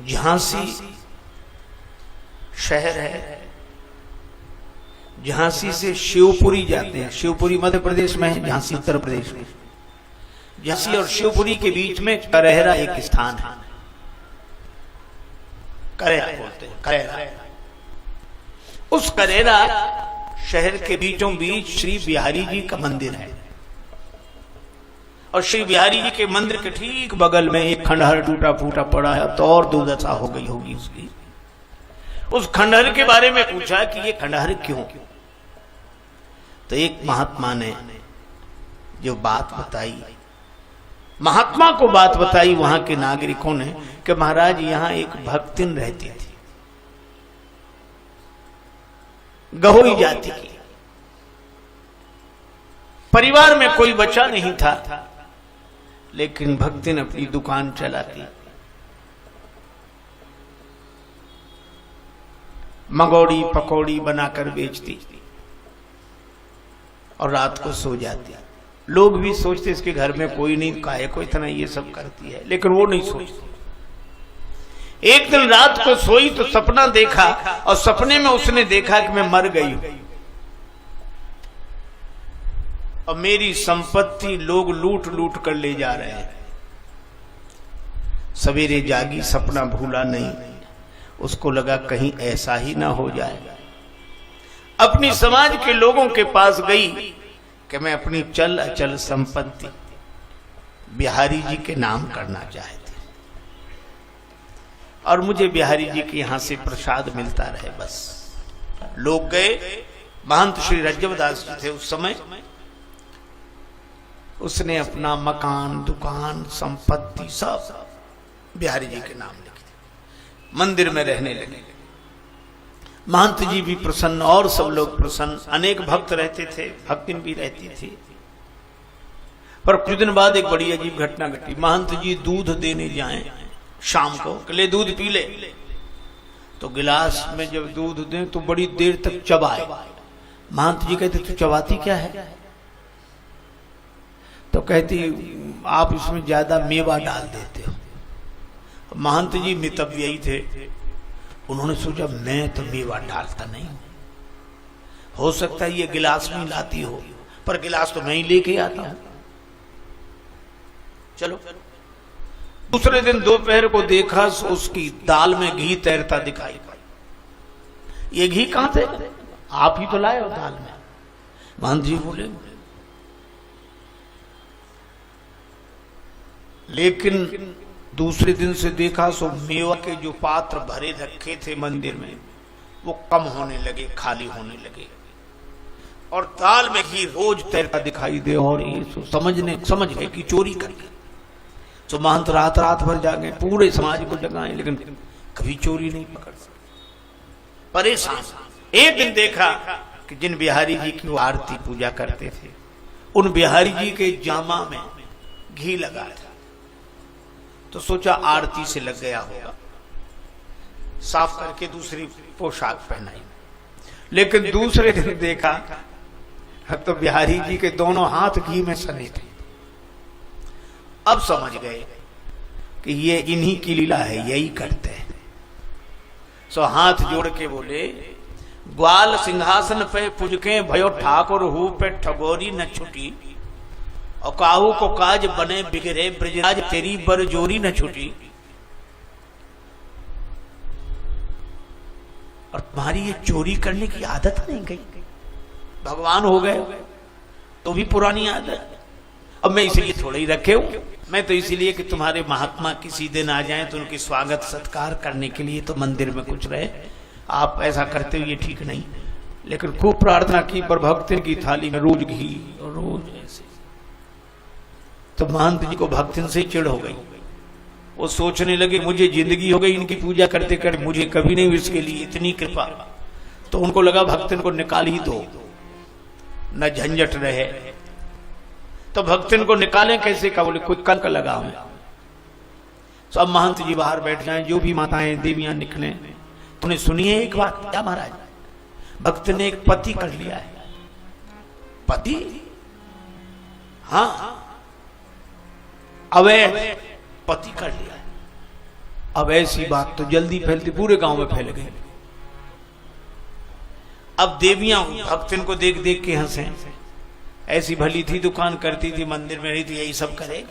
झांसी शहर है, झांसी से शिवपुरी जाते हैं। शिवपुरी मध्य प्रदेश में है, झांसी उत्तर प्रदेश में। झांसी और शिवपुरी के बीच में करहरा एक स्थान है, करहरा बोलते हैं, करहरा। उस करहरा शहर के बीचों बीच श्री बिहारी जी का मंदिर है, और श्री बिहारी जी के मंदिर के ठीक बगल में एक खंडहर टूटा फूटा पड़ा है, तो और दुर्दशा हो गई होगी उसकी। उस खंडहर के बारे में पूछा कि ये खंडहर क्यों? तो एक महात्मा ने जो बात बताई, महात्मा को बात बताई वहां के नागरिकों ने, कि महाराज यहां एक भक्तिन रहती थी, गहोई जाति की, परिवार में कोई बच्चा नहीं था, लेकिन भक्तिन अपनी दुकान चलाती, मंगोड़ी पकौड़ी बनाकर बेचती और रात को सो जाती। लोग भी सोचते इसके घर में कोई नहीं, काहे को इतना ये सब करती है, लेकिन वो नहीं सोचती। एक दिन रात को सोई तो सपना देखा, और सपने में उसने देखा कि मैं मर गई हूं और मेरी संपत्ति लोग लूट लूट कर ले जा रहे हैं। सवेरे जागी, सपना भूला नहीं, उसको लगा कहीं ऐसा ही ना हो जाए। अपनी समाज के लोगों के पास गई कि मैं अपनी चल अचल संपत्ति बिहारी जी के नाम करना चाहती, और मुझे बिहारी जी के यहां से प्रसाद मिलता रहे बस। लोग गए, महंत श्री रज्जवदास जी थे उस समय, उसने अपना मकान दुकान संपत्ति सब बिहारी जी के नाम लिखी, मंदिर में रहने लगे। महंत जी भी प्रसन्न और सब लोग प्रसन्न, अनेक भक्त रहते थे, भक्तिन भी रहती थी। पर कुछ दिन बाद एक बड़ी अजीब घटना घटी। महंत जी दूध देने जाएं शाम को, ले दूध पी ले, तो गिलास में जब दूध दें तो बड़ी देर तक चबाए। महंत जी कहते तू चबाती क्या है? तो कहती आप इसमें ज्यादा मेवा डाल देते हो। महंत जी मितव्ययी थे, उन्होंने सोचा मैं तो मेवा डालता नहीं, हो सकता है ये गिलास में लाती हो, पर गिलास तो मैं ही लेके आता हूं। चलो, दूसरे दिन दोपहर को देखा उसकी दाल में घी तैरता दिखाई। ये घी कहां से? आप ही तो लाए हो दाल में। महंत जी बोले, लेकिन दूसरे दिन से देखा सो मेवा के जो पात्र भरे रखे थे मंदिर में वो कम होने लगे, खाली होने लगे, और दाल में घी रोज तैरता दिखाई दे। और ये समझ गए कि चोरी कर ली। तो महंत रात रात भर जागे, पूरे समाज को जगाए, लेकिन कभी चोरी नहीं पकड़ सके, परेशान। एक दिन देखा कि जिन बिहारी जी की वो आरती पूजा करते थे, उन बिहारी जी के जामा में घी लगा था, तो सोचा आरती से लग गया होगा, साफ करके दूसरी पोशाक पहनाई। लेकिन दूसरे दिन देखा तो बिहारी जी के दोनों हाथ घी में सने थे। अब समझ गए कि ये इन्हीं की लीला है, यही करते हैं। सो हाथ जोड़ के बोले, ग्वाल सिंहासन पे पुजके भयो ठाकुर हूं पे ठगोरी न छुटी, और काहू को काज बने बिगड़े ब्रजराज तेरी बरजोरी न छुटी। और तुम्हारी ये चोरी करने की आदत नहीं गई, भगवान हो गए तो भी पुरानी आदत। अब मैं इसलिए थोड़ा ही रखे हूं, मैं तो इसीलिए कि तुम्हारे महात्मा किसी दिन आ जाएं तो उनकी स्वागत सत्कार करने के लिए तो मंदिर में कुछ रहे। आप ऐसा करते हो ये ठीक नहीं। लेकिन खूब प्रार्थना की, पर भक्ति की थाली में रोज घी और रोज ऐसे। तो महंत जी को भक्तिन से चिढ़ हो गई। वो सोचने लगे मुझे जिंदगी हो गई इनकी पूजा करते करते, मुझे कभी नहीं इसके लिए इतनी कृपा। तो उनको लगा भक्तिन को निकाल ही दो, न झंझट रहे। तो भक्तिन को निकालें कैसे का? बोले कोई कल का लगा मैं। तो अब महंत जी बाहर बैठ जाएं, जो भी माताएं देवियां निकले। तुमने सुनिए एक बात? क्या महाराज? भक्त ने एक पति कर लिया है। पति? हाँ, अवैध पति कर लिया है। अब ऐसी बात तो जल्दी फैलती, पूरे गांव में फैल गई। अब देवियां भक्तन को देख देख के हंसे, ऐसी भली थी, दुकान करती थी, मंदिर में रही थी, यही सब करे।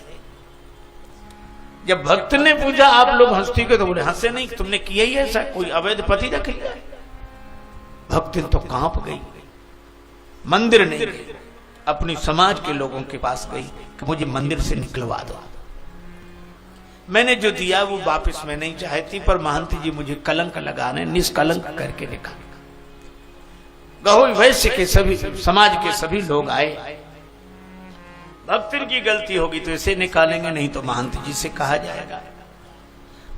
जब भक्त ने पूछा आप लोग हंसती क्यों, तो बोले हंसे नहीं, तुमने किया ही ऐसा, कोई अवैध पति रख लिया। भक्तन तो कांप गई, मंदिर नहीं गई, अपनी समाज के लोगों के पास गई कि मुझे मंदिर से निकलवा दो, मैंने जो दिया वो वापस मैं नहीं चाहती, पर महंत जी मुझे कलंक लगाने, निष्कलंक करके निकाल। गहो वैश्य के सभी समाज के सभी लोग आए, भक्तन की गलती होगी तो इसे निकालेंगे, नहीं तो महंत जी से कहा जाएगा।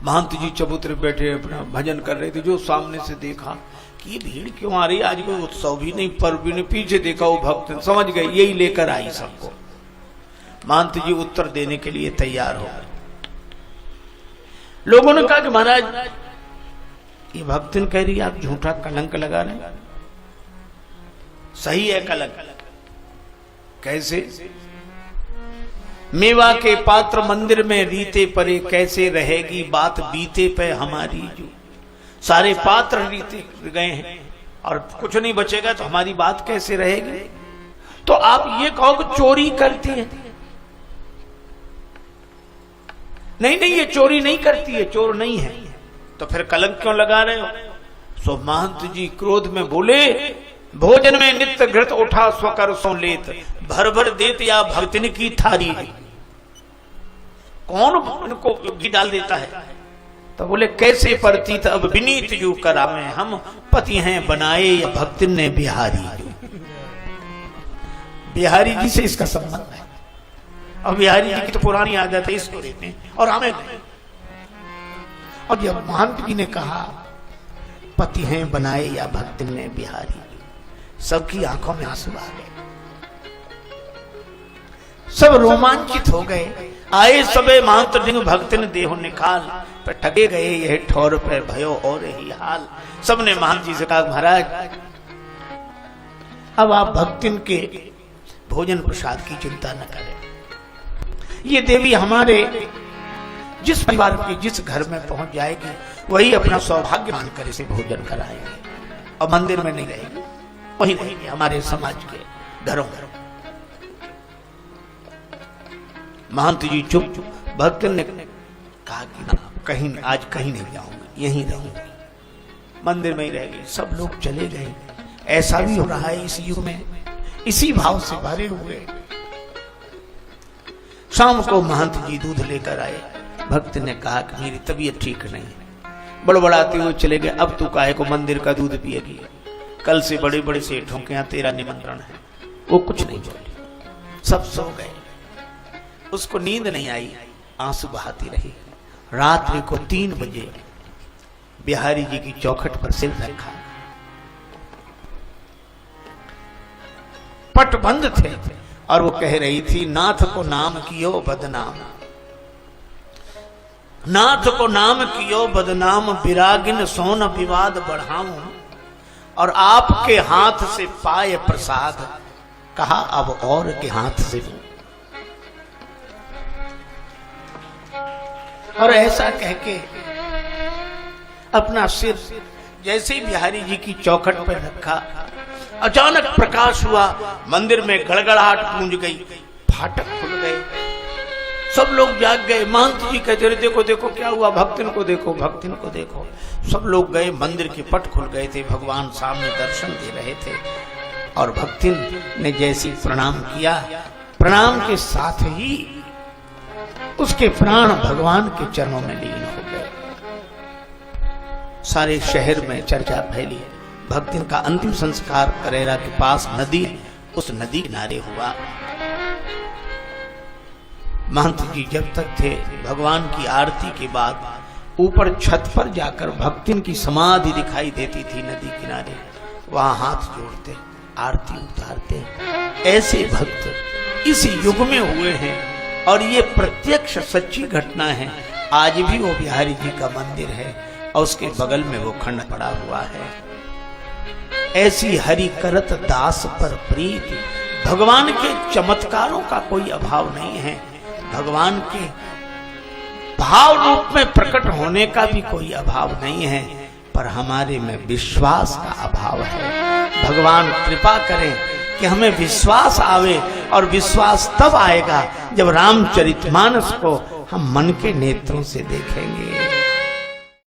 महंत जी चबूतरे बैठे अपना भजन कर रहे थे, जो सामने से देखा कि ये भीड़ क्यों आ रही, आज कोई उत्सव भी नहीं, पर्व भी नहीं, पीछे देखा वो भक्त समझ गए यही लेकर आई सबको। महंत जी उत्तर देने के लिए तैयार हो गए। लोगों ने कहा कि महाराज ये भक्तन कह रही आप झूठा कलंक लगा रहे, सही है कलंक, कैसे? मेवा के पात्र मंदिर में रीते परे, कैसे रहेगी बात बीते पे हमारी, जो सारे पात्र रीते गए हैं और कुछ नहीं बचेगा तो हमारी बात कैसे रहेगी? तो आप ये कहो कि चोरी करती है, नहीं नहीं ये चोरी नहीं करती है, चोर नहीं है, तो फिर कलंक क्यों लगा रहे हो? सो महंत जी क्रोध में बोले, भोजन में नित्य घृत उठा स्वकर सो लेत, भर भर देत या भक्तिन की थारी, कौन उनको घी डाल देता है? तो बोले कैसे परतीत अब विनीत यू करा में, हम पति हैं बनाए या भक्तिन ने बिहारी। बिहारी जी से इसका संबंध है, और बिहारी जी की तो पुरानी आदत है, इसको देते हैं और हमें नहीं। और जब महंत जी ने कहा पति हैं बनाए या भक्तिन ने बिहारी, सबकी आंखों में आंसू आ गए, सब रोमांचित हो गए। आए सबे महंत डिंग भक्तिन देहो निकाल, पर ठगे गए यह ठौर पर भयो और ही हाल। सबने महंत जी से कहा महाराज अब आप भक्तिन के भोजन प्रसाद की चिंता न करें, ये देवी हमारे जिस परिवार के जिस घर में पहुंच जाएगी वही अपना सौभाग्य मानकर इसे भोजन कराएंगे, और मंदिर में नहीं रहेगी, वही रहेंगे हमारे समाज के घरों घरों। महंत जी चुप। भक्त ने कहा कि ना कहीं आज कहीं नहीं जाऊंगी, यहीं रहूंगी, मंदिर में ही रहेगी। सब लोग चले गए। ऐसा भी हो रहा है इस युग में, इसी भाव से भरे हुए। शाम को महंत जी दूध लेकर आए। भक्त ने कहा कि मेरी तबीयत ठीक नहीं है, बड़बड़ाते हुए चले गए। अब तू काहे को मंदिर का दूध पिएगी, कल से बड़े बड़े सेठों के यहाँ तेरा निमंत्रण है। वो कुछ नहीं बोली, सब सो गए। उसको नींद नहीं आई, आंसू बहाती रही। रात्रि को 3 बजे बिहारी जी की चौखट पर सिर रखा, पट बंद थे, और वो कह रही थी नाथ को नाम कियो बदनाम, नाथ को नाम कियो बदनाम, विरागिन सोन विवाद बढ़ाऊं, और आपके हाथ से पाए प्रसाद, कहा अब और के हाथ से दूं। और ऐसा कह के अपना सिर जैसे ही बिहारी जी की चौखट पर रखा, अचानक प्रकाश हुआ, मंदिर में गड़गड़ाहट गूंज गई, फाटक खुल गए, सब लोग जाग गए। महंत जी कहते रहे देखो देखो क्या हुआ, भक्तिन को देखो, भक्तिन को देखो। सब लोग गए, मंदिर के पट खुल गए थे, भगवान सामने दर्शन दे रहे थे। और भक्तिन ने जैसी प्रणाम किया, प्रणाम के साथ ही उसके प्राण भगवान के चरणों में लीन हो गए। सारे शहर में चर्चा फैली। भक्तिन का अंतिम संस्कार करेरा के पास नदी, उस नदी किनारे हुआ। महंत जी जब तक थे, भगवान की आरती के बाद ऊपर छत पर जाकर भक्तिन की समाधि दिखाई देती थी नदी किनारे, वहां हाथ जोड़ते आरती उतारते। ऐसे भक्त इस युग में हुए हैं, और ये प्रत्यक्ष सच्ची घटना है। आज भी वो बिहारी जी का मंदिर है और उसके बगल में वो खंड पड़ा हुआ है। ऐसी हरि करत दास पर प्रीति, भगवान के चमत्कारों का कोई अभाव नहीं है। भगवान के भाव रूप में प्रकट होने का भी कोई अभाव नहीं है, पर हमारे में विश्वास का अभाव है। भगवान कृपा करें कि हमें विश्वास आवे, और विश्वास तब आएगा जब रामचरितमानस को हम मन के नेत्रों से देखेंगे।